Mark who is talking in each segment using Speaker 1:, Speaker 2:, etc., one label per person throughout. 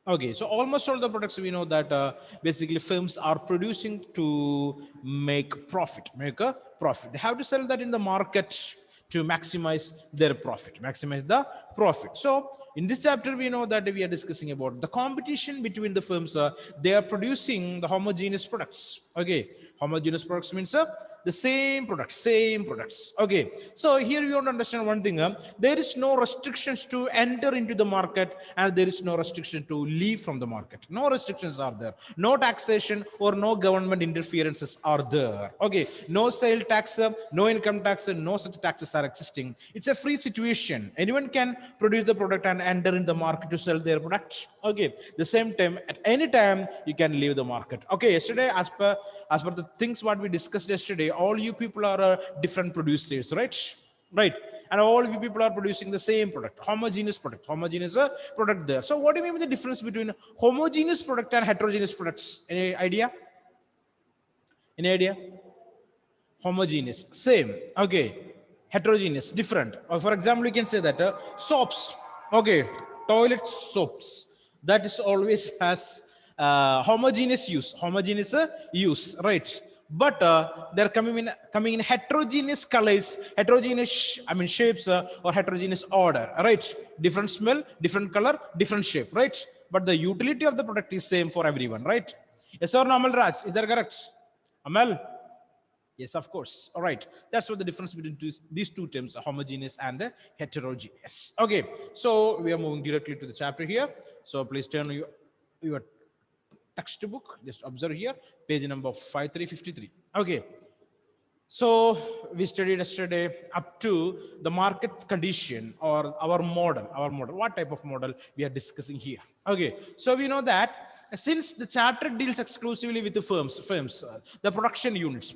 Speaker 1: Okay, so almost all the products we know that basically firms are producing to make profit, make a profit. They have to sell that in the market to maximize their profit, maximize the profit. So in this chapter, we know that we are discussing about the competition between the firms. They are producing the homogeneous products. Okay, homogeneous products means the same products, same products. Okay, so here you want to understand one thing. There is no restrictions to enter into the market, and there is no restriction to leave from the market. No restrictions are there. No taxation or no government interferences are there. Okay, no sale tax, no income tax, no such taxes are existing. It's a free situation. Anyone can produce the product and enter in the market to sell their product. Okay, the same time, at any time you can leave the market. Okay, yesterday as per the things what we discussed yesterday, all you people are different producers, right, and all of you people are producing the same product, homogeneous product there. So what do you mean by the difference between homogeneous product and heterogeneous products? Any idea? Homogeneous, same. Okay, heterogeneous, different. For example, you can say that soaps, okay, toilet soaps, that is always has homogeneous use, right? But they're coming in heterogeneous colors, heterogeneous, I mean shapes, or heterogeneous order, right? Different smell, different color, different shape, right? But the utility of the product is same for everyone, right? Yes or no, Amal Raj? Is that correct? Amal? Yes, of course. All right. That's what the difference between these two terms, homogeneous and heterogeneous. Okay. So we are moving directly to the chapter here. So please turn your textbook. Just observe here, page number 5353. Okay. So we studied yesterday up to the market condition or our model. What type of model we are discussing here? Okay, so we know that since the chapter deals exclusively with the firms, the production units.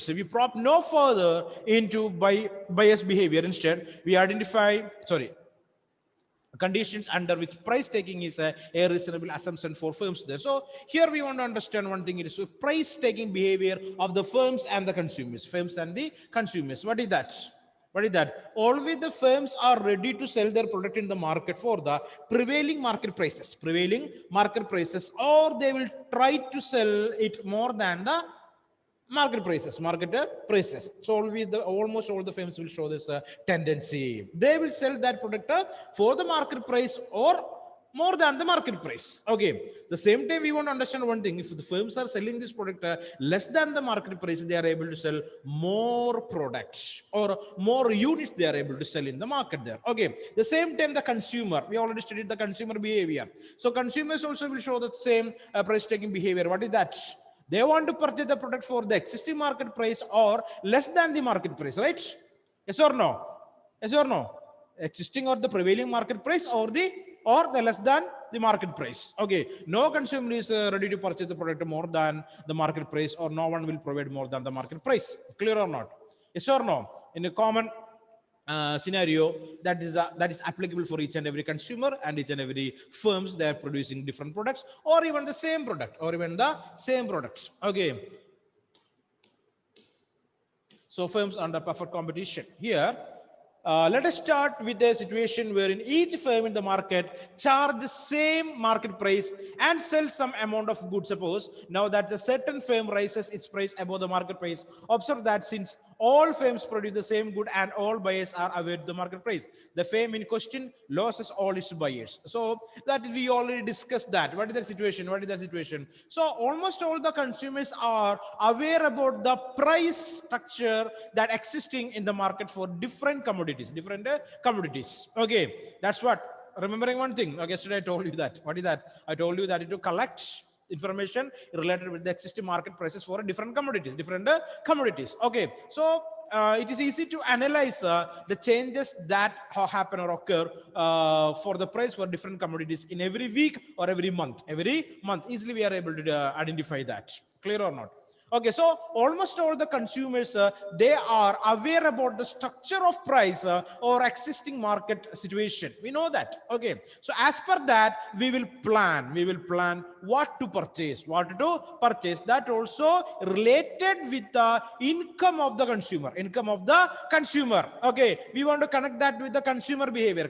Speaker 1: We prop no further into bias behavior. Instead, we identify conditions under which price taking is a reasonable assumption for firms there. So here we want to understand one thing. It is price taking behavior of the firms and the consumers. What is that? Always the firms are ready to sell their product in the market for the prevailing market prices, or they will try to sell it more than the market prices. So almost all the firms will show this tendency. They will sell that product for the market price or more than the market price. Okay, the same time we want to understand one thing. If the firms are selling this product less than the market price, they are able to sell more products or more units they are able to sell in the market there. Okay, the same time the consumer, we already studied the consumer behavior. So consumers also will show the same price taking behavior. What is that? They want to purchase the product for the existing market price or less than the market price, right? Yes or no? Existing or the prevailing market price or the less than the market price. Okay, no consumer is ready to purchase the product more than the market price, or no one will provide more than the market price. Clear or not? Yes or no? In a common scenario that is applicable for each and every consumer and each and every firms, they are producing different products or even the same products. Okay, so firms under perfect competition here. Let us start with a situation wherein each firm in the market charge the same market price and sell some amount of goods. Suppose now that a certain firm raises its price above the market price. Observe that since all firms produce the same good and all buyers are aware of the market price, the firm in question loses all its buyers. So that we already discussed that. What is the situation? So almost all the consumers are aware about the price structure that existing in the market for different commodities. Okay, that's what. Remembering one thing. Okay, yesterday I told you that. What is that? I told you that to collect information related with the existing market prices for different commodities. Okay, so it is easy to analyze the changes that happen or occur for the price for different commodities in every week or every month. Easily we are able to identify that. Clear or not? Okay, so almost all the consumers, they are aware about the structure of price or existing market situation. We know that. Okay, so as per that, we will plan what to purchase. That also related with the income of the consumer. Okay, we want to connect that with the consumer behavior.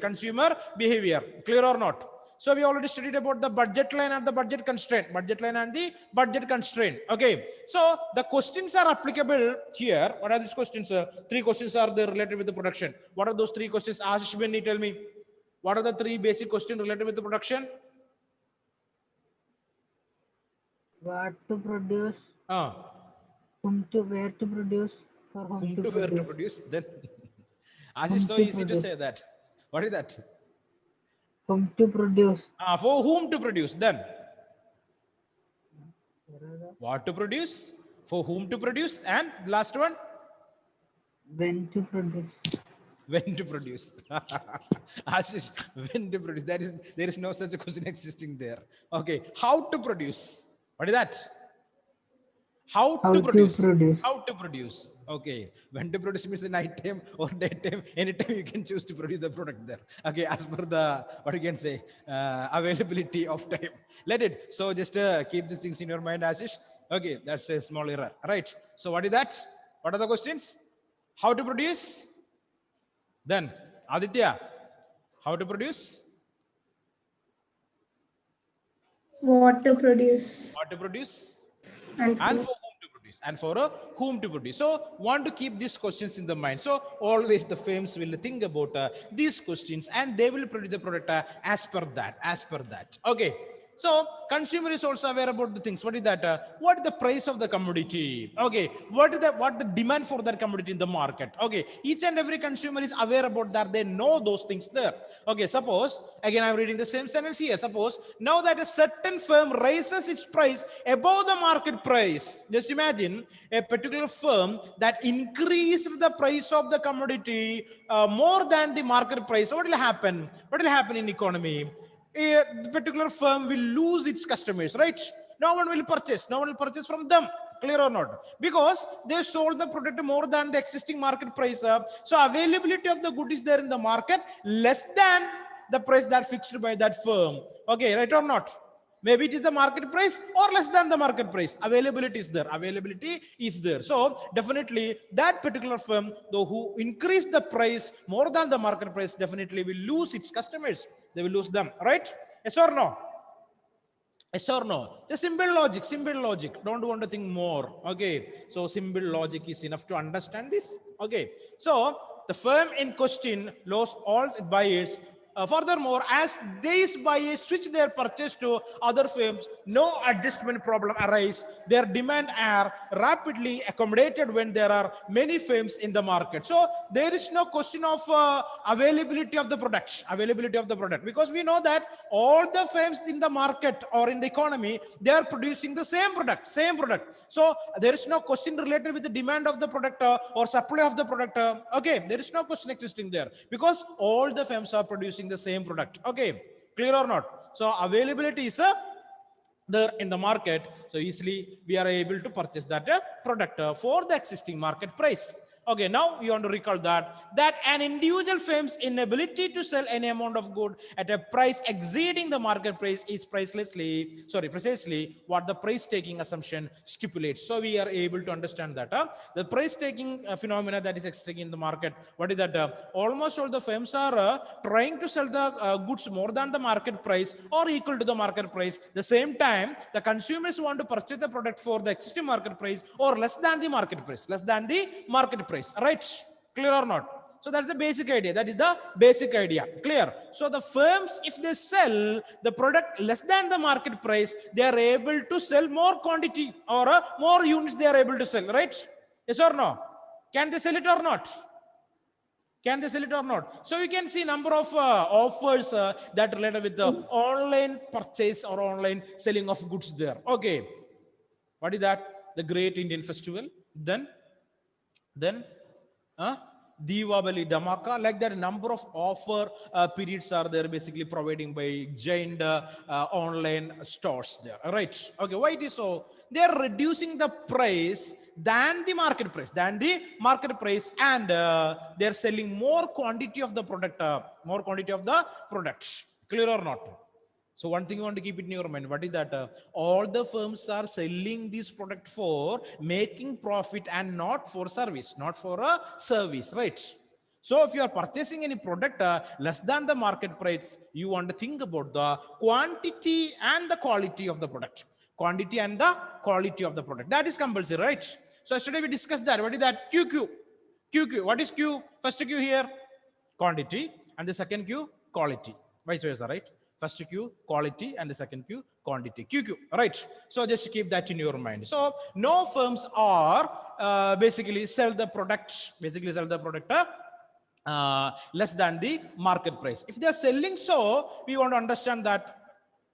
Speaker 1: Clear or not? So we already studied about the budget line and the budget constraint. Budget line and the budget constraint. Okay. So the questions are applicable here. What are these questions? Three questions are there related with the production. What are those three questions? Ashish Benny, tell me. What are the three basic questions related with the production?
Speaker 2: What to produce? Where to produce? For whom to
Speaker 1: where to
Speaker 2: produce?
Speaker 1: produce? Then Ashish, so easy to say that. What is that?
Speaker 2: Whom to produce?
Speaker 1: For whom to produce? Then what to produce? For whom to produce? And last one?
Speaker 2: When to produce?
Speaker 1: When to produce? Ashish, when to produce? There is no such a question existing there. Okay, how to produce? What is that? How to produce? How to produce? Okay, when to produce means the night time or daytime. Anytime you can choose to produce the product there. Okay, as per the what you can say availability of time. Let it. So just keep these things in your mind, Ashish. Okay, that's a small error. Right. So what is that? What are the questions? How to produce? Then Aditya, how to produce?
Speaker 3: What to produce?
Speaker 1: What to produce?
Speaker 3: And
Speaker 1: for whom to produce? And for whom to produce? So want to keep these questions in the mind. So always the firms will think about these questions and they will produce the product as per that. Okay. So consumer is also aware about the things. What is that? What is the price of the commodity? Okay. What the demand for that commodity in the market? Okay. Each and every consumer is aware about that. They know those things there. Okay. Suppose, again, I'm reading the same sentence here. Suppose now that a certain firm raises its price above the market price. Just imagine a particular firm that increased the price of the commodity more than the market price. What will happen? What will happen in economy? The particular firm will lose its customers, right? No one will purchase from them. Clear or not? Because they sold the product more than the existing market price. So availability of the good is there in the market less than the price that fixed by that firm. Okay, right or not? Maybe it is the market price or less than the market price. Availability is there. So definitely that particular firm, though, who increased the price more than the market price, definitely will lose its customers. They will lose them, right? Yes or no? Yes or no? Just simple logic. Don't want to think more. Okay. So simple logic is enough to understand this. Okay. So the firm in question lost all buyers. Furthermore, as these buyers switch their purchase to other firms, no adjustment problem arise. Their demand are rapidly accommodated when there are many firms in the market. So there is no question of availability of the product, because we know that all the firms in the market or in the economy, they are producing the same product. So there is no question related with the demand of the product or supply of the product. Okay, there is no question existing there because all the firms are producing the same product. Okay, clear or not? So availability is there in the market, so easily we are able to purchase that product for the existing market price. Okay, now you want to recall that an individual firm's inability to sell any amount of good at a price exceeding the market price is precisely what the price taking assumption stipulates. So we are able to understand that the price taking phenomena that is existing in the market. What is that? Almost all the firms are trying to sell the goods more than the market price or equal to the market price. The same time, the consumers want to purchase the product for the existing market price or less than the market price. Right? Clear or not? So that's the basic idea. Clear? So the firms, if they sell the product less than the market price, they are able to sell more quantity or more units they are able to sell. Right? Yes or no? Can they sell it or not? So you can see number of offers that related with the online purchase or online selling of goods there. Okay. What is that? The Great Indian Festival. Then Diwali, Dhamaka, like that, number of offer periods are there, basically providing by giant online stores there. Right? Okay. Why it is so? They are reducing the price than the market price, and they are selling more quantity of the product, Clear or not? So one thing you want to keep it in your mind, what is that? All the firms are selling this product for making profit and not for service, right? So if you are purchasing any product less than the market price, you want to think about the quantity and the quality of the product. Quantity and the quality of the product. That is compulsory, right? So yesterday we discussed that. What is that? QQ. QQ. What is Q? First Q here, quantity, and the second Q, quality. Vice versa, right? First Q, quality, and the second Q, quantity. QQ, right? So just keep that in your mind. So no firms are basically sell the product, less than the market price. If they are selling so, we want to understand that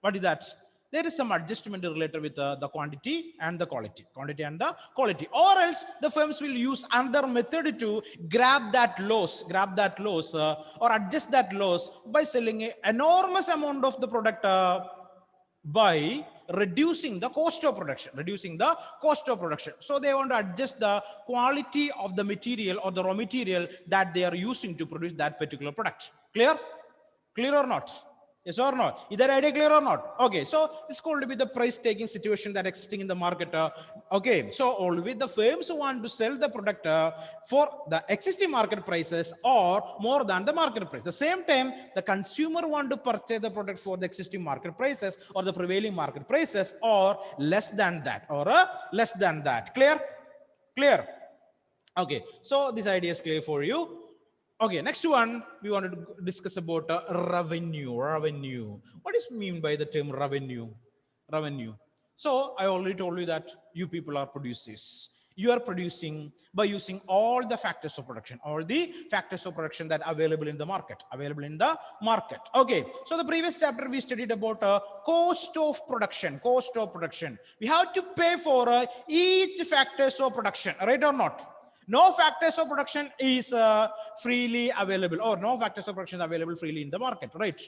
Speaker 1: what is that? There is some adjustment related with the quantity and the quality, or else the firms will use another method to grab that loss, or adjust that loss by selling an enormous amount of the product by reducing the cost of production, So they want to adjust the quality of the material or the raw material that they are using to produce that particular product. Clear or not? Yes or no? Is that idea clear or not? Okay, so this is going to be the price taking situation that existing in the market. Okay, so always the firms want to sell the product for the existing market prices or more than the market price. At the same time, the consumer want to purchase the product for the existing market prices or the prevailing market prices or less than that Clear? Okay, so this idea is clear for you. Okay, next one, we wanted to discuss about revenue. What is mean by the term revenue? So I already told you that you people are producers. You are producing by using all the factors of production, that are available in the market, Okay, so the previous chapter we studied about cost of production. We have to pay for each factors of production, right or not? No factors of production is freely available, or no factors of production available freely in the market, right?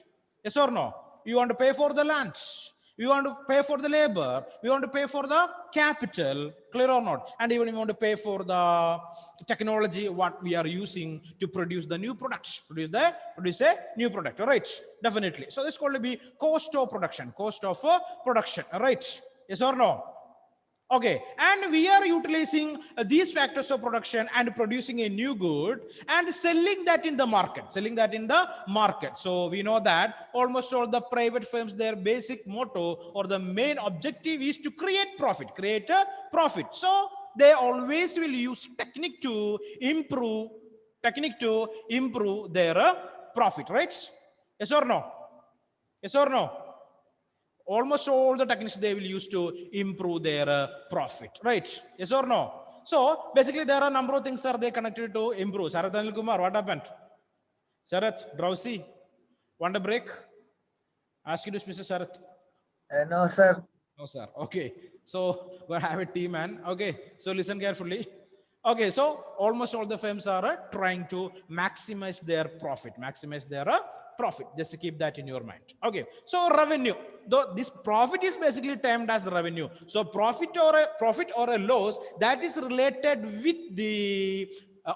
Speaker 1: Yes or no? You want to pay for the land, you want to pay for the labor, you want to pay for the capital, clear or not? And even you want to pay for the technology what we are using to produce the new products, produce a new product, right? Definitely. So this is going to be cost of production, right? Yes or no? Okay, and we are utilizing these factors of production and producing a new good and selling that in the market. So we know that almost all the private firms, their basic motto or the main objective is to create a profit. So they always will use technique to improve their profit, right? Yes or no? Almost all the techniques they will use to improve their profit, right? Yes or no? So basically there are a number of things are they connected to improve. Sharath Anil Kumar, what happened? Sharath, drowsy? Want a break? Ask you this, Mr. Sharath.
Speaker 4: No, sir.
Speaker 1: No, sir. Okay. So we have a team, man. Okay. So listen carefully. Okay, so almost all the firms are trying to maximize their profit. Just to keep that in your mind. Okay, so revenue. Though this profit is basically termed as revenue. So profit or a loss that is related with the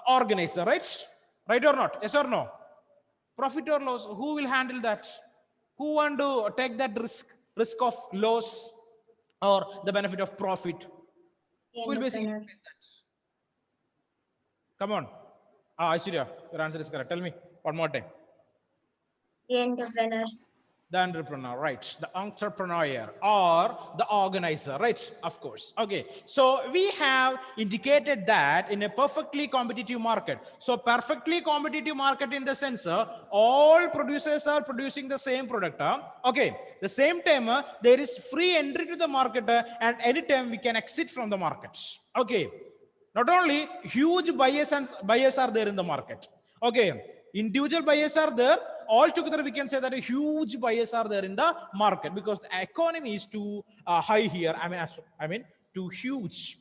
Speaker 1: organizer, right? Right or not? Yes or no? Profit or loss. Who will handle that? Who want to take that risk of loss or the benefit of profit? Who will basically face that? Come on. Aishwarya, your answer is correct. Tell me one more time.
Speaker 3: The entrepreneur.
Speaker 1: The entrepreneur, right? The entrepreneur or the organizer, right? Of course. Okay. So we have indicated that in a perfectly competitive market. So perfectly competitive market in the sense, all producers are producing the same product. Okay. The same time, there is free entry to the market and anytime we can exit from the market. Okay. Not only huge buyers are there in the market. Okay, individual buyers are there. Altogether, we can say that a huge buyers are there in the market because the economy is too high here. I mean, too huge.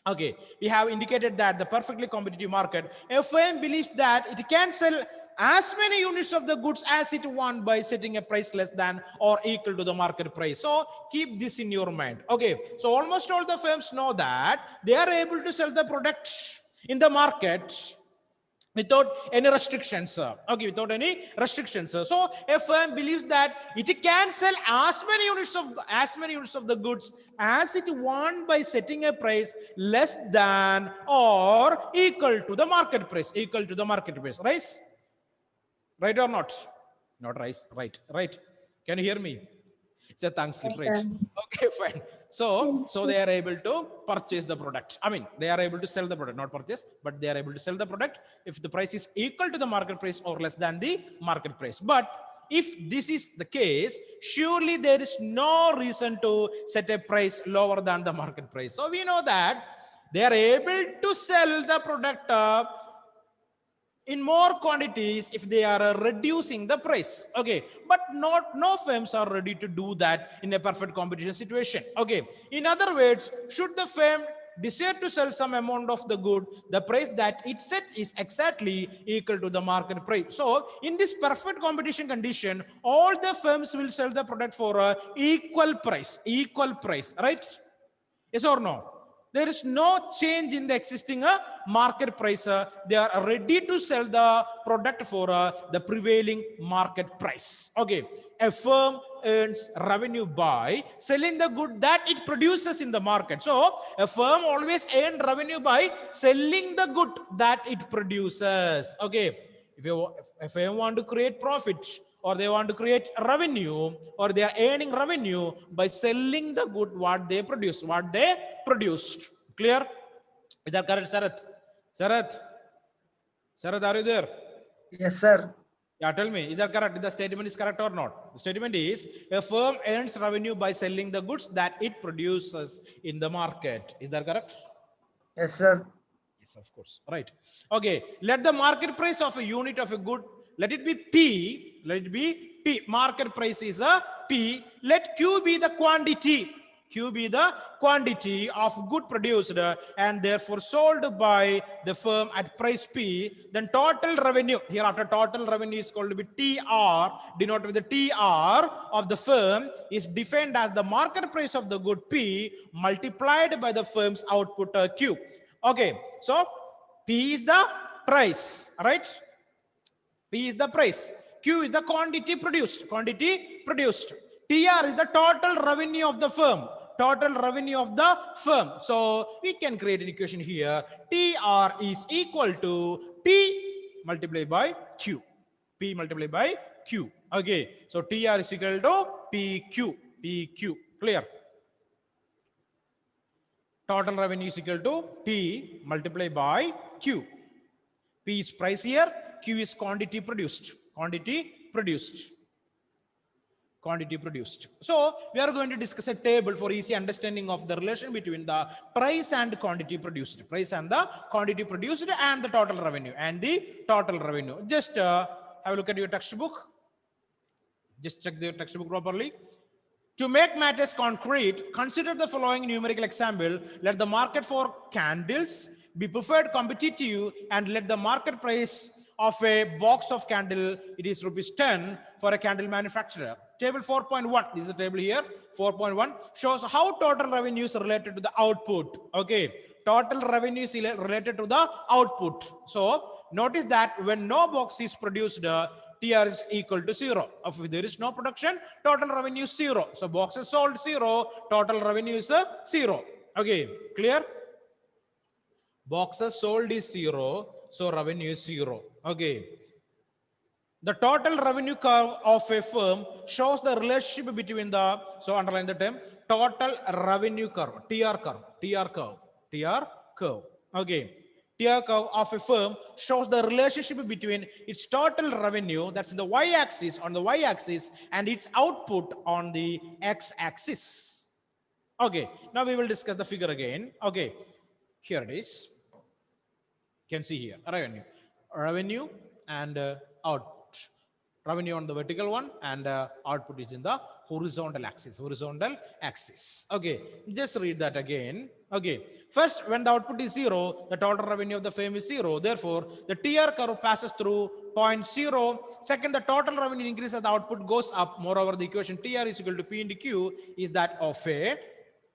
Speaker 1: Okay, we have indicated that the perfectly competitive market, a firm believes that it can sell as many units of the goods as it wants by setting a price less than or equal to the market price. So keep this in your mind. Okay, so almost all the firms know that they are able to sell the product in the market without any restrictions. Okay, without any restrictions. So a firm believes that it can sell as many units of the goods as it want by setting a price less than or equal to the market price. Right? Right or not? Not right. Right. Can you hear me? It's a tongue slip,
Speaker 3: Yes,
Speaker 1: right?
Speaker 3: sir.
Speaker 1: Okay, fine. So they are able to purchase the product. I mean, they are able to sell the product, not purchase, but they are able to sell the product if the price is equal to the market price or less than the market price. But if this is the case, surely there is no reason to set a price lower than the market price. So we know that they are able to sell the product in more quantities if they are reducing the price. Okay, but no firms are ready to do that in a perfect competition situation. Okay, in other words, should the firm desire to sell some amount of the good, the price that it set is exactly equal to the market price. So in this perfect competition condition, all the firms will sell the product for a equal price, right? Yes or no? There is no change in the existing market price. They are ready to sell the product for the prevailing market price. Okay, a firm earns revenue by selling the good that it produces in the market. So a firm always earns revenue by selling the good that it produces. Okay, if you want to create profit, or they want to create revenue, or they are earning revenue by selling the good what they produced. Clear? Is that correct, Sarath? Sarath, are you there?
Speaker 4: Yes, sir.
Speaker 1: Yeah, tell me, is that correct? The statement is correct or not? The statement is a firm earns revenue by selling the goods that it produces in the market. Is that correct?
Speaker 4: Yes, sir.
Speaker 1: Yes, of course. Right. Okay. Let the market price of a unit of a good, let it be P. Let it be P. Market price is a P. Let Q be the quantity. Q be the quantity of good produced and therefore sold by the firm at price P. Then total revenue, hereafter total revenue is called to be TR, denoted with the TR of the firm, is defined as the market price of the good P multiplied by the firm's output Q. Okay, so P is the price, right? P is the price. Q is the quantity produced. TR is the total revenue of the firm. So we can create an equation here. TR is equal to P multiplied by Q. Okay, so TR is equal to PQ. Clear? Total revenue is equal to P multiplied by Q. P is price here, Q is quantity produced. So we are going to discuss a table for easy understanding of the relation between the price and quantity produced. And the total revenue. Just have a look at your textbook. Just check the textbook properly. To make matters concrete, consider the following numerical example. Let the market for candles be preferred competitive and let the market price of a box of candle, it is rupees 10 for a candle manufacturer. Table 4.1, this is the table here, 4.1 shows how total revenue is related to the output. Okay, total revenue is related to the output. So notice that when no box is produced, TR is equal to 0. If there is no production, total revenue is 0. So boxes sold 0, total revenue is 0. Okay, clear? Boxes sold is 0, so revenue is 0. Okay. The total revenue curve of a firm shows the relationship between the, so underline the term, total revenue curve, TR curve. Okay. TR curve of a firm shows the relationship between its total revenue, that's the y-axis, and its output on the x-axis. Okay, now we will discuss the figure again. Okay, here it is. You can see here, revenue and output. Revenue on the vertical one and output is in the horizontal axis. Okay, just read that again. Okay, first, when the output is 0, the total revenue of the firm is 0. Therefore, the TR curve passes through point 0. Second, the total revenue increases as the output goes up. Moreover, the equation TR is equal to P into Q is that of a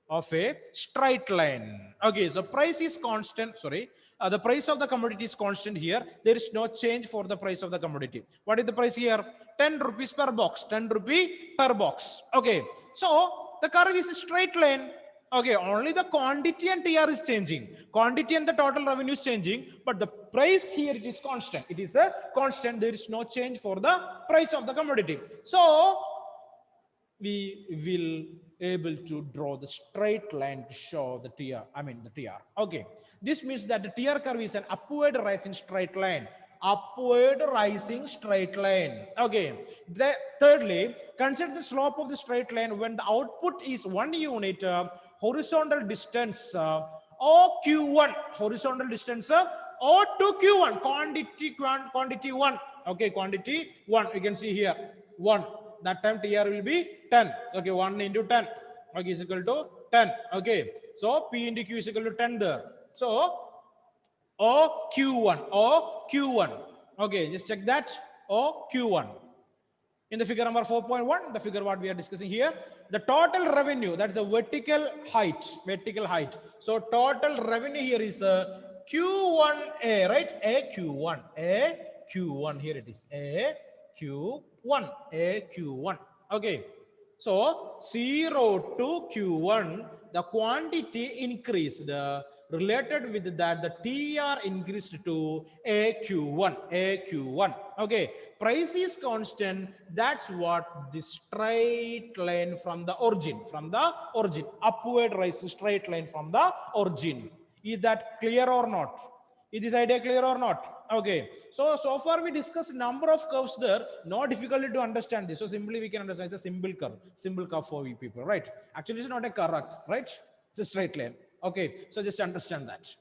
Speaker 1: of a straight line. Okay, so price is constant. Sorry, the price of the commodity is constant here. There is no change for the price of the commodity. What is the price here? 10 rupees per box. 10 rupee per box. Okay, so the curve is a straight line. Okay, only the quantity and TR is changing. Quantity and the total revenue is changing, but the price here it is constant. It is a constant. There is no change for the price of the commodity. So we will able to draw the straight line to show the TR. I mean the TR. Okay, this means that the TR curve is an upward rising straight line. Upward rising straight line. Okay. Thirdly, consider the slope of the straight line when the output is 1 unit. Horizontal distance OQ1, horizontal distance O2Q1, quantity 1. Okay, quantity 1. You can see here 1. That time TR will be 10. Okay, 1 into 10. Okay, is equal to 10. Okay, so P into Q is equal to 10 there. So OQ1. Okay, just check that. OQ1. In the figure number 4.1, the figure what we are discussing here, the total revenue, that's a vertical height. So total revenue here is Q1A, right? AQ1. Here it is. AQ1. Okay. So 0 to Q1, the quantity increased. Related with that, the TR increased to AQ1. Okay, price is constant. That's what the straight line from the origin, upward rising straight line from the origin. Is that clear or not? Is this idea clear or not? Okay, so far we discussed number of curves there. No difficulty to understand this. So simply we can understand it's a simple curve for you people, right? Actually, it's not a curve, right? It's a straight line. Okay, so just understand that.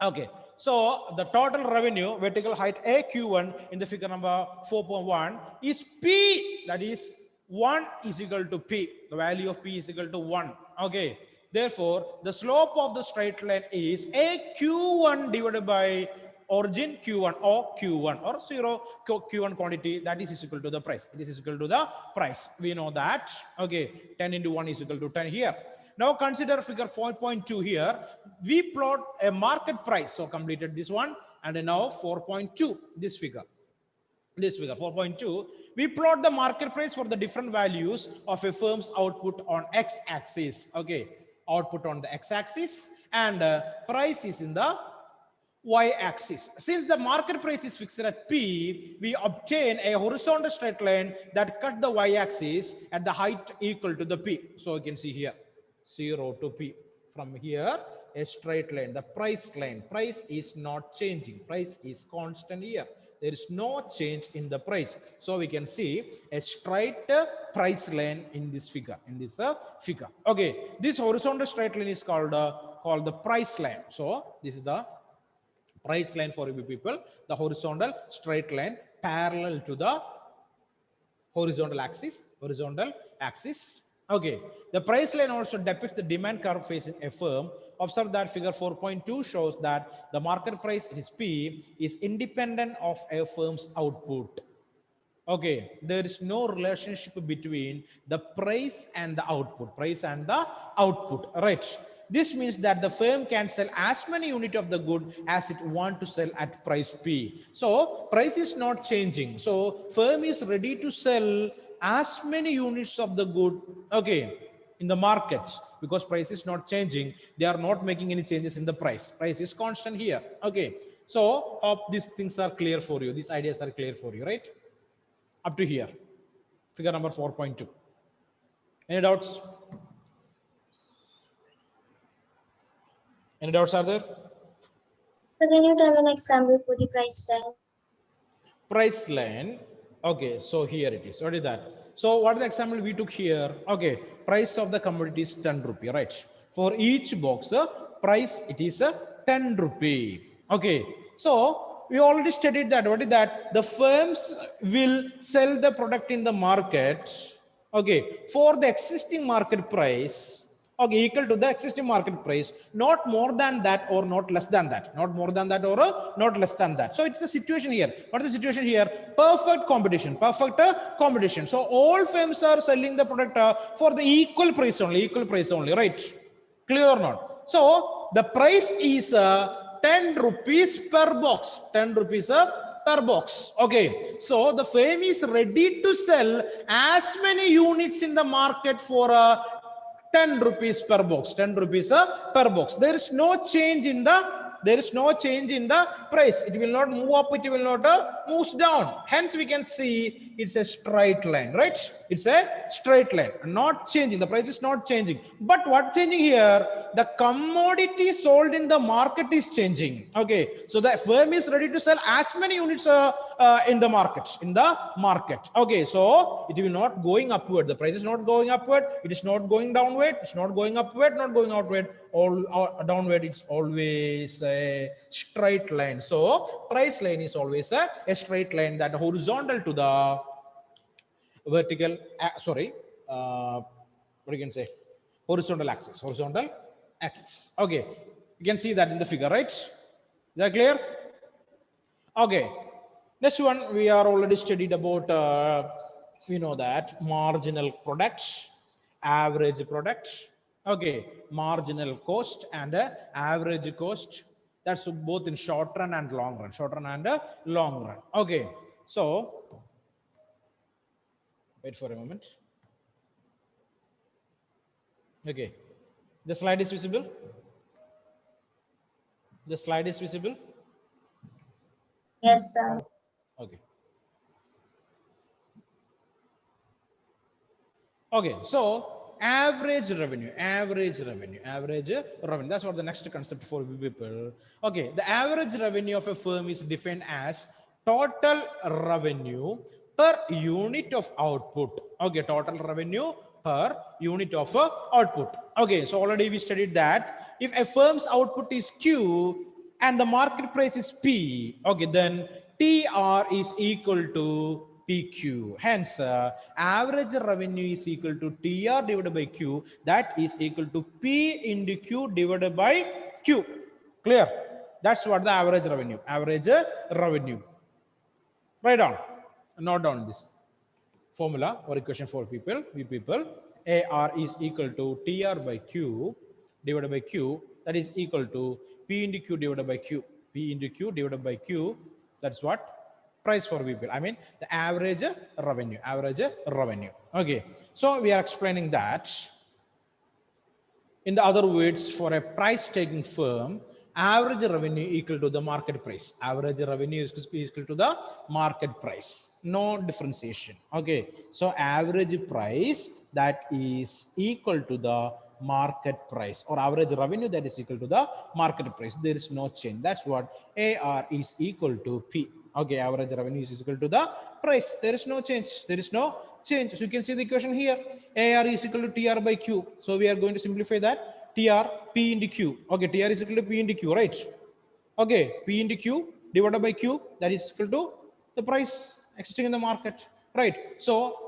Speaker 1: Okay, so the total revenue, vertical height AQ1 in the figure number 4.1 is P, that is 1 is equal to P. The value of P is equal to 1. Okay, therefore, the slope of the straight line is AQ1 divided by origin Q1 or Q1 or 0 Q1 quantity, that is equal to the price. It is equal to the price. We know that. Okay, 10 into 1 is equal to 10 here. Now consider figure 4.2 here. We plot a market price. So completed this one, and now 4.2, this figure 4.2. We plot the market price for the different values of a firm's output on x-axis. Okay, output on the x-axis, and price is in the y-axis. Since the market price is fixed at P, we obtain a horizontal straight line that cuts the y-axis at the height equal to the P. So you can see here 0 to P. From here, a straight line, the price line. Price is not changing. Price is constant here. There is no change in the price. So we can see a straight price line in this figure. Okay, this horizontal straight line is called the price line. So this is the price line for you people. The horizontal straight line parallel to the horizontal axis. Okay, the price line also depicts the demand curve facing a firm. Observe that figure 4.2 shows that the market price, it is P, is independent of a firm's output. Okay, there is no relationship between the price and the output. Right? This means that the firm can sell as many units of the good as it wants to sell at price P. So price is not changing. So firm is ready to sell as many units of the good, okay, in the market, because price is not changing. They are not making any changes in the price. Price is constant here. Okay, so hope these things are clear for you. These ideas are clear for you, right? Up to here, figure number 4.2. Any doubts? Any doubts are there?
Speaker 3: So can you tell an example for the price line?
Speaker 1: Price line. Okay, so here it is. What is that? So what is the example we took here? Okay, price of the commodity is 10 rupee, right? For each box, price it is 10 rupee. Okay, so we already studied that. What is that? The firms will sell the product in the market, okay, for the existing market price, okay, equal to the existing market price, not more than that or not less than that, not more than that or not less than that. So it's the situation here. What is the situation here? Perfect competition. So all firms are selling the product for the equal price only, right? Clear or not? So the price is 10 rupees per box. 10 rupees per box. Okay. So the firm is ready to sell as many units in the market for 10 rupees per box. 10 rupees per box. There is no change in the price. It will not move up, it will not move down. Hence we can see it's a straight line, right? It's a straight line, not changing. The price is not changing. But what changing here? The commodity sold in the market is changing. Okay, so the firm is ready to sell as many units in the market. Okay, so it will not going upward. The price is not going upward. It is not going downward. It's not going upward, not going outward. All downward. It's always a straight line. So price line is always a straight line that horizontal to the vertical. What you can say? Horizontal axis. Horizontal axis. Okay, you can see that in the figure, right? Is that clear? Okay. Next one, we are already studied about, we know that marginal products, average products. Okay, marginal cost and average cost. That's both in short run and long run. Short run and long run. Okay, so wait for a moment. Okay, the slide is visible. The slide is visible.
Speaker 3: Yes, sir.
Speaker 1: Okay. Okay, so average revenue. That's what the next concept for people. Okay, the average revenue of a firm is defined as total revenue per unit of output. Okay, total revenue per unit of output. Okay, so already we studied that if a firm's output is Q and the market price is P, okay, then TR is equal to PQ. Hence, average revenue is equal to TR divided by Q. That is equal to P into Q divided by Q. Clear? That's what the average revenue. Average revenue. Write down. Note down this formula or equation for people. We people. AR is equal to TR by Q divided by Q. That is equal to P into Q divided by Q. P into Q divided by Q. That's what? Price for people. I mean the average revenue. Okay, so we are explaining that. In the other words, for a price taking firm, average revenue equal to the market price. Average revenue is equal to the market price. No differentiation. Okay, so average price that is equal to the market price, or average revenue that is equal to the market price. There is no change. That's what AR is equal to P. Okay, average revenue is equal to the price. There is no change. So you can see the equation here. AR is equal to TR by Q. So we are going to simplify that. TR, P into Q. Okay, TR is equal to P into Q, right? Okay, P into Q divided by Q, that is equal to the price existing in the market, right? So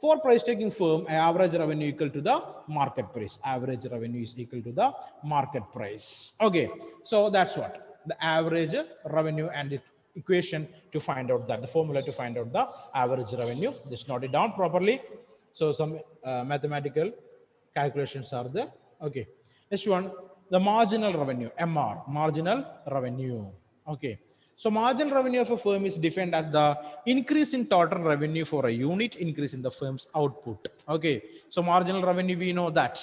Speaker 1: for price taking firm, average revenue equal to the market price. Average revenue is equal to the market price. Okay, so that's what the average revenue and the equation to find out that, the formula to find out the average revenue. Just note it down properly. So some mathematical calculations are there. Okay, next one, the marginal revenue, MR, marginal revenue. Okay, so marginal revenue of a firm is defined as the increase in total revenue for a unit increase in the firm's output. Okay, so marginal revenue, we know that.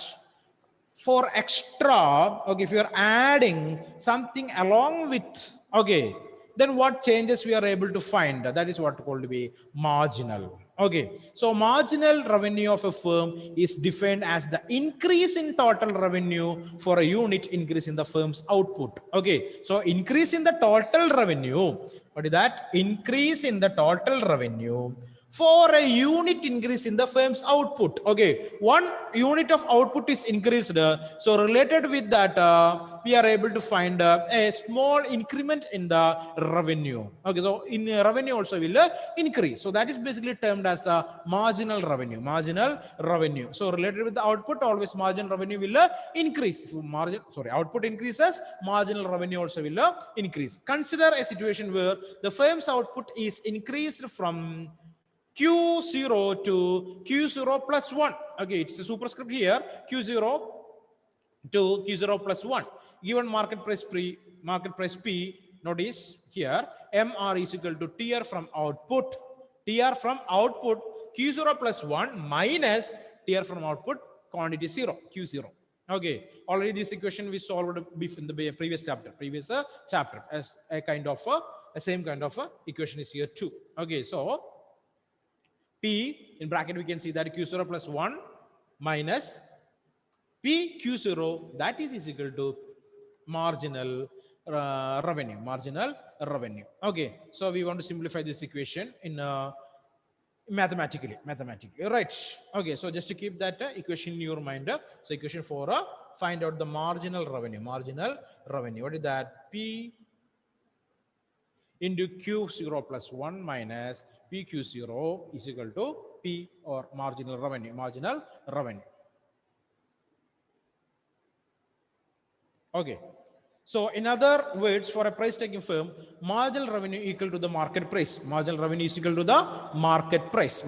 Speaker 1: For extra, okay, if you are adding something along with, okay, then what changes we are able to find? That is what called to be marginal. Okay, so marginal revenue of a firm is defined as the increase in total revenue for a unit increase in the firm's output. Okay, so increase in the total revenue. What is that? Increase in the total revenue for a unit increase in the firm's output. Okay, 1 unit of output is increased. So related with that, we are able to find a small increment in the revenue. Okay, so in revenue also will increase. So that is basically termed as marginal revenue. Marginal revenue. So related with the output, always marginal revenue will increase. If output increases, marginal revenue also will increase. Consider a situation where the firm's output is increased from Q0 to Q0 plus 1. Okay, it's a superscript here. Q0 to Q0 plus 1. Given market price P, notice here MR is equal to TR from output. TR from output Q0 plus 1 minus TR from output quantity 0, Q0. Okay, already this equation we solved in the previous chapter, as a kind of a same kind of equation is here too. Okay, so P in bracket we can see that Q0 plus 1 minus PQ0, that is equal to marginal revenue. Okay, so we want to simplify this equation in mathematically, right? Okay, so just to keep that equation in your mind, so equation 4, find out the marginal revenue. What is that? P into Q0 plus 1 minus PQ0 is equal to P, or marginal revenue. Okay, so in other words, for a price taking firm, marginal revenue equal to the market price. Marginal revenue is equal to the market price.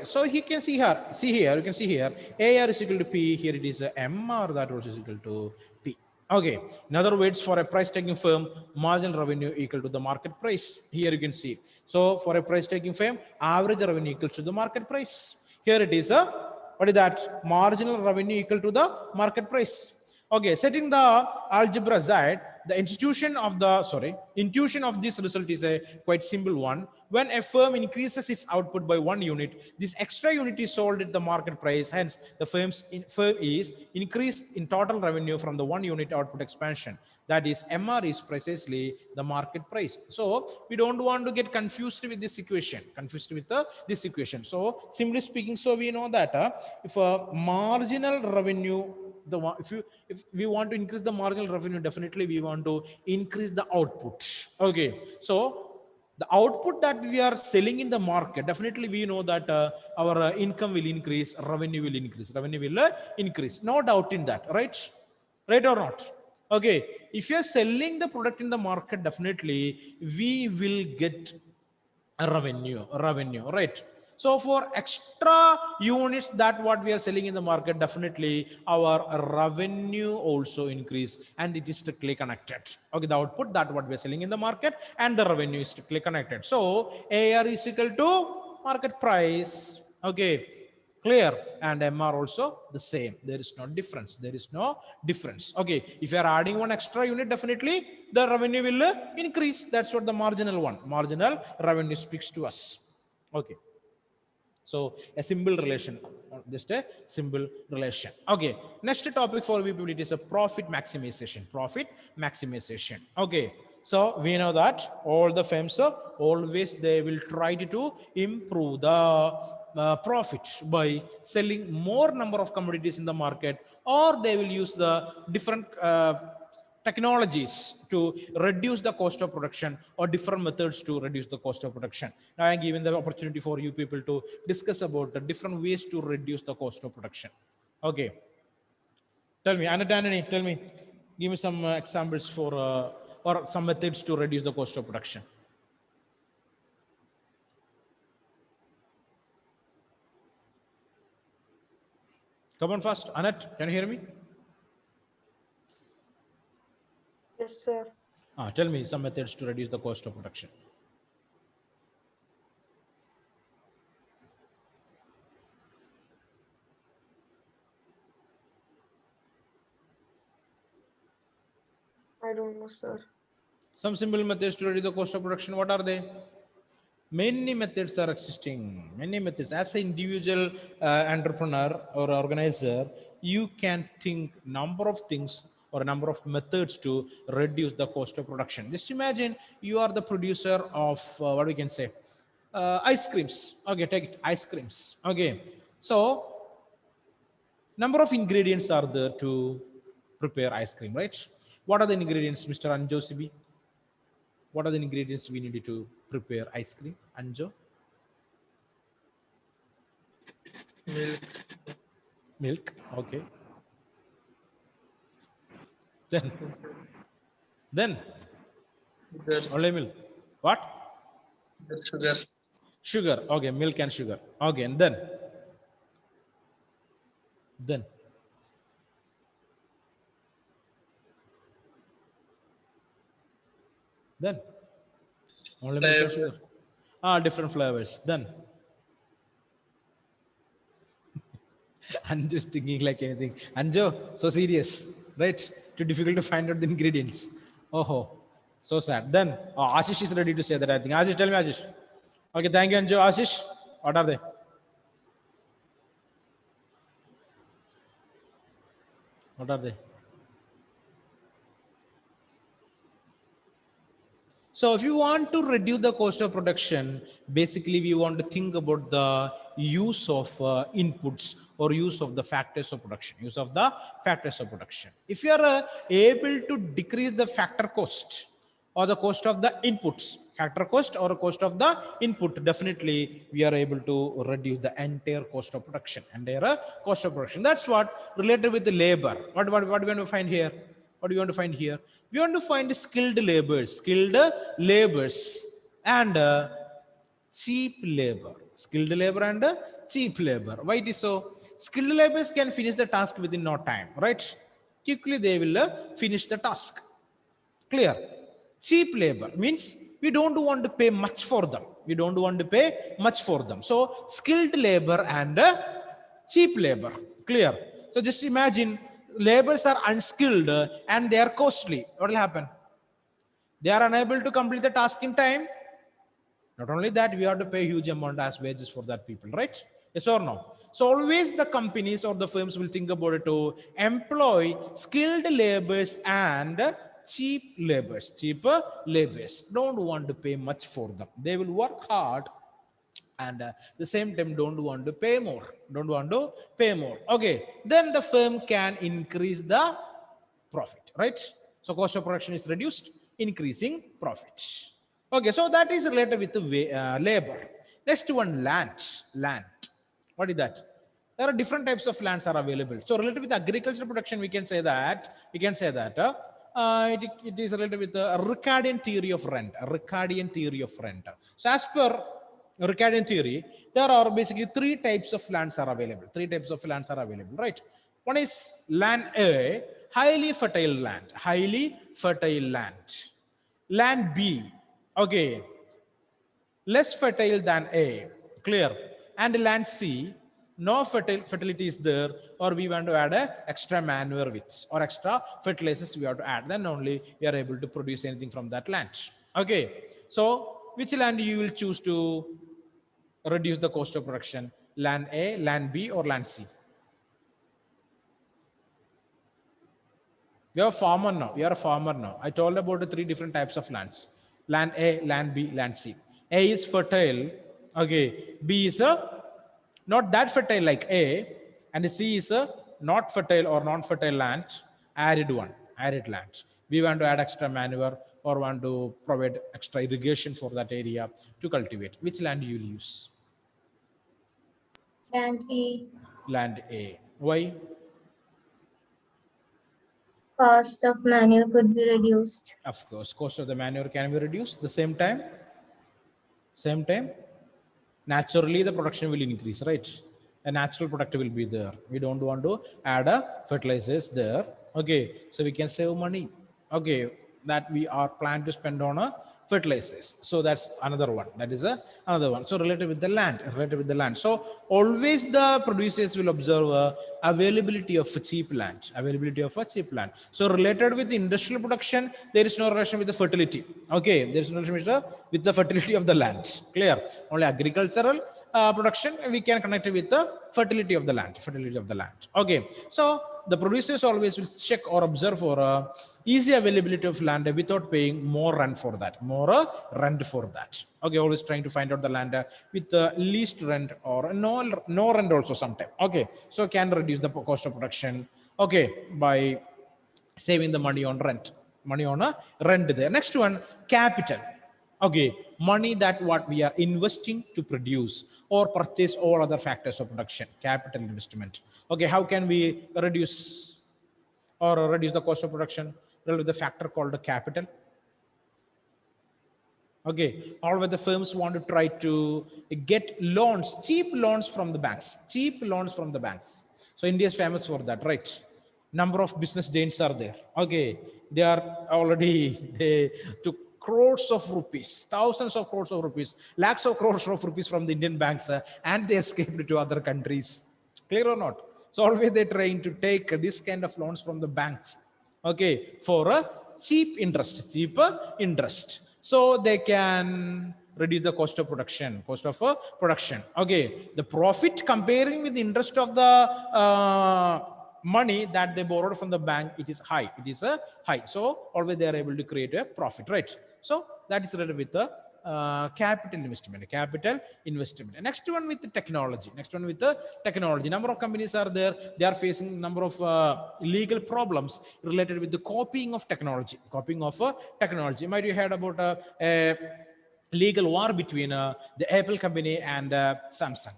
Speaker 1: So he can see here, you can see here, AR is equal to P, here it is MR, that also is equal to P. Okay, in other words, for a price taking firm, marginal revenue equal to the market price. Here you can see. So for a price taking firm, average revenue equals to the market price. Here it is what is that? Marginal revenue equal to the market price. Okay, setting the algebra aside, the intuition of this result is a quite simple one. When a firm increases its output by 1 unit, this extra unit is sold at the market price. Hence, the firm is increased in total revenue from the 1 unit output expansion. That is, MR is precisely the market price. So we don't want to get confused with this equation. So simply speaking, so we know that if a marginal revenue, if we want to increase the marginal revenue, definitely we want to increase the output. Okay, so the output that we are selling in the market, definitely we know that our income will increase, revenue will increase, no doubt in that, right or not? Okay, if you are selling the product in the market, definitely we will get a revenue, right? So for extra units that what we are selling in the market, definitely our revenue also increase, and it is strictly connected. Okay, the output that what we are selling in the market and the revenue is strictly connected. So AR is equal to market price. Okay, clear? And MR also the same. There is no difference. Okay, if you are adding one extra unit, definitely the revenue will increase. That's what the marginal revenue speaks to us. Okay, so a simple relation, just a simple relation. Okay, next topic for VPBT is a profit maximization. Okay, so we know that all the firms always they will try to improve the profit by selling more number of commodities in the market, or they will use the different technologies to reduce the cost of production, or different methods to reduce the cost of production. Now I am giving the opportunity for you people to discuss about the different ways to reduce the cost of production. Okay, tell me, Anatani, tell me, give me some examples for or some methods to reduce the cost of production. Come on fast, Anat, can you hear me?
Speaker 5: Yes, sir.
Speaker 1: Tell me some methods to reduce the cost of production.
Speaker 5: I don't know, sir.
Speaker 1: Some simple methods to reduce the cost of production, what are they? Many methods are existing. As an individual entrepreneur or organizer, you can think number of things or a number of methods to reduce the cost of production. Just imagine you are the producer of what we can say, ice creams. Okay, take it, ice creams. Okay, so number of ingredients are there to prepare ice cream, right? What are the ingredients, Mr. Anjo Sibi? What are the ingredients we need to prepare ice cream, Anjo? Milk. Okay. Then only milk. What? Sugar. Okay, milk and sugar. Okay, and then Then unlimited sugar. Different flavors. Then I'm just thinking like anything. Anjo, so serious, right? Too difficult to find out the ingredients. Oh, so sad. Then Ashish is ready to say that, I think. Ashish, tell me, Ashish. Okay, thank you, Anjo. Ashish, what are they? What are they? So if you want to reduce the cost of production, basically we want to think about the use of inputs or use of the factors of production, use of the factors of production. If you are able to decrease the factor cost or the cost of the inputs, factor cost or cost of the input, definitely we are able to reduce the entire cost of production, entire cost of production. That's what related with the labor. What we want to find here? What do you want to find here? We want to find skilled labors and cheap labor. Skilled labor and cheap labor. Why it is so? Skilled laborers can finish the task within no time, right? Quickly they will finish the task. Clear? Cheap labor means we don't want to pay much for them. We don't want to pay much for them. So skilled labor and cheap labor. Clear? So just imagine laborers are unskilled and they are costly. What will happen? They are unable to complete the task in time. Not only that, we have to pay huge amount as wages for that people, right? Yes or no? So always the companies or the firms will think about it to employ skilled laborers and cheaper laborers. Don't want to pay much for them. They will work hard and the same time don't want to pay more. Okay, then the firm can increase the profit, right? So cost of production is reduced, increasing profit. Okay, so that is related with the labor. Next one, land. What is that? There are different types of lands are available. So related with agricultural production, we can say that it is related with the Ricardian theory of rent. So as per Ricardian theory, there are basically three types of lands are available. Right? One is land A, highly fertile land. Land B, okay, less fertile than A, clear. And land C, no fertility is there, or we want to add a extra manure with or extra fertilizers we have to add, then only we are able to produce anything from that land. Okay, so which land you will choose to reduce the cost of production? Land A, land B, or land C? We are a farmer now. I told about the three different types of lands: land A, land B, land C. A is fertile, okay. B is not that fertile like A, and C is a not fertile or non-fertile land, arid land. We want to add extra manure or want to provide extra irrigation for that area to cultivate. Which land you will use?
Speaker 3: Land A.
Speaker 1: Land A. Why?
Speaker 3: Cost of manure could be reduced.
Speaker 1: Of course, cost of the manure can be reduced. The same time, naturally the production will increase, right? A natural product will be there. We don't want to add a fertilizers there. Okay, so we can save money. Okay, that we are planned to spend on a fertilizers. So that's another one. Another one. So related with the land. So always the producers will observe availability of a cheap land. So related with the industrial production, there is no relation with the fertility. Okay, there is no relation with the fertility of the land. Clear? Only agricultural production we can connect it with the fertility of the land. Okay, so the producers always will check or observe for easy availability of land without paying more rent for that. Okay, always trying to find out the land with the least rent or no rent also sometime. Okay, so can reduce the cost of production, okay, by saving the money on rent there. Next one, capital. Okay, money that what we are investing to produce or purchase all other factors of production, capital investment. Okay, how can we reduce the cost of production? With the factor called the capital. Okay, always the firms want to try to get loans, cheap loans from the banks. So India is famous for that, right? Number of business giants are there. Okay, they took crores of rupees, thousands of crores of rupees, lakhs of crores of rupees from the Indian banks, and they escaped to other countries. Clear or not? So always they're trying to take this kind of loans from the banks, okay, for a cheap interest. So they can reduce the cost of production, okay. The profit comparing with the interest of the money that they borrowed from the bank, it is high, high. So always they are able to create a profit, right? So that is related with the capital investment. Next one with the technology. Number of companies are there, they are facing number of legal problems related with the copying of technology. Might you heard about a legal war between the Apple company and Samsung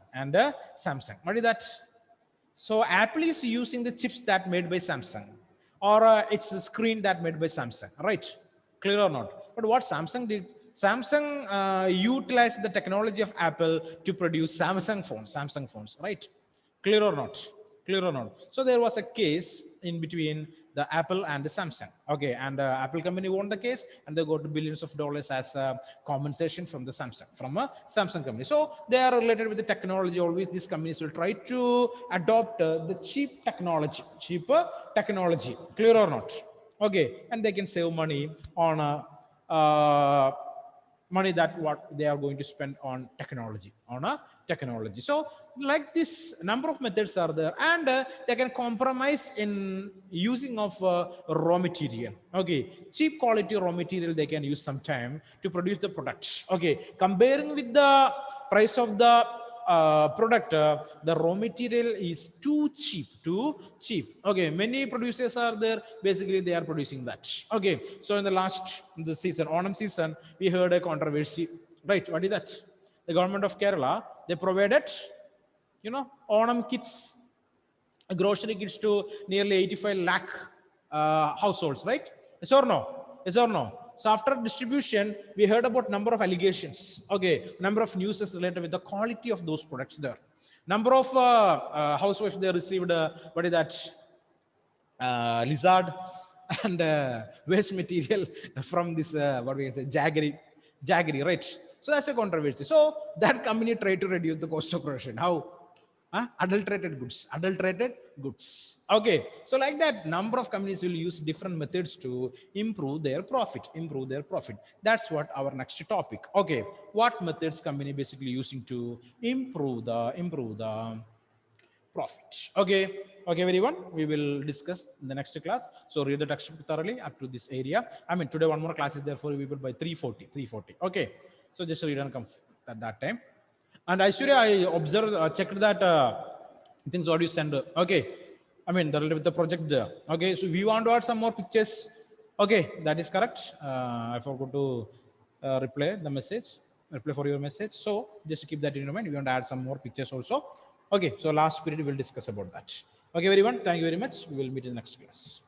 Speaker 1: what is that? So Apple is using the chips that made by Samsung, or it's a screen that made by Samsung, right? Clear or not? But what Samsung did, Samsung utilized the technology of Apple to produce Samsung phones, right? Clear or not? So there was a case in between the Apple and the Samsung, okay, and Apple company won the case, and they got billions of dollars as compensation from the Samsung company. So they are related with the technology. Always these companies will try to adopt the cheaper technology. Clear or not? Okay, and they can save money on money that what they are going to spend on technology, so like this number of methods are there, and they can compromise in using of raw material, okay. Cheap quality raw material they can use some time to produce the product, okay. Comparing with the price of the product, the raw material is too cheap, okay. Many producers are there, basically they are producing that, okay. So in the season, Onam season, we heard a controversy, right? What is that? The government of Kerala, they provided, Onam kits, grocery kits to nearly 85 lakh households, right? Yes or no? So after distribution, we heard about number of allegations, okay, number of news related with the quality of those products there. Number of housewives, they received, what is that? Lizard and waste material from this, what we can say, jaggery, right? So that's a controversy. So that company tried to reduce the cost of production. How? Adulterated goods. Okay, so like that, number of companies will use different methods to improve their profit. That's what our next topic. Okay, what methods company basically using to improve the profit? Okay, everyone, we will discuss in the next class. So read the textbook thoroughly up to this area. I mean, today one more class is there for you by 3:40. Okay, so just read and come at that time. And Aishwarya, I observed, checked that things what you send. Okay, I mean, with the project there. Okay, so we want to add some more pictures. Okay, that is correct. I forgot to reply for your message. So just keep that in mind. We want to add some more pictures also. Okay, so last period we'll discuss about that. Okay, everyone, thank you very much. We will meet in the next class.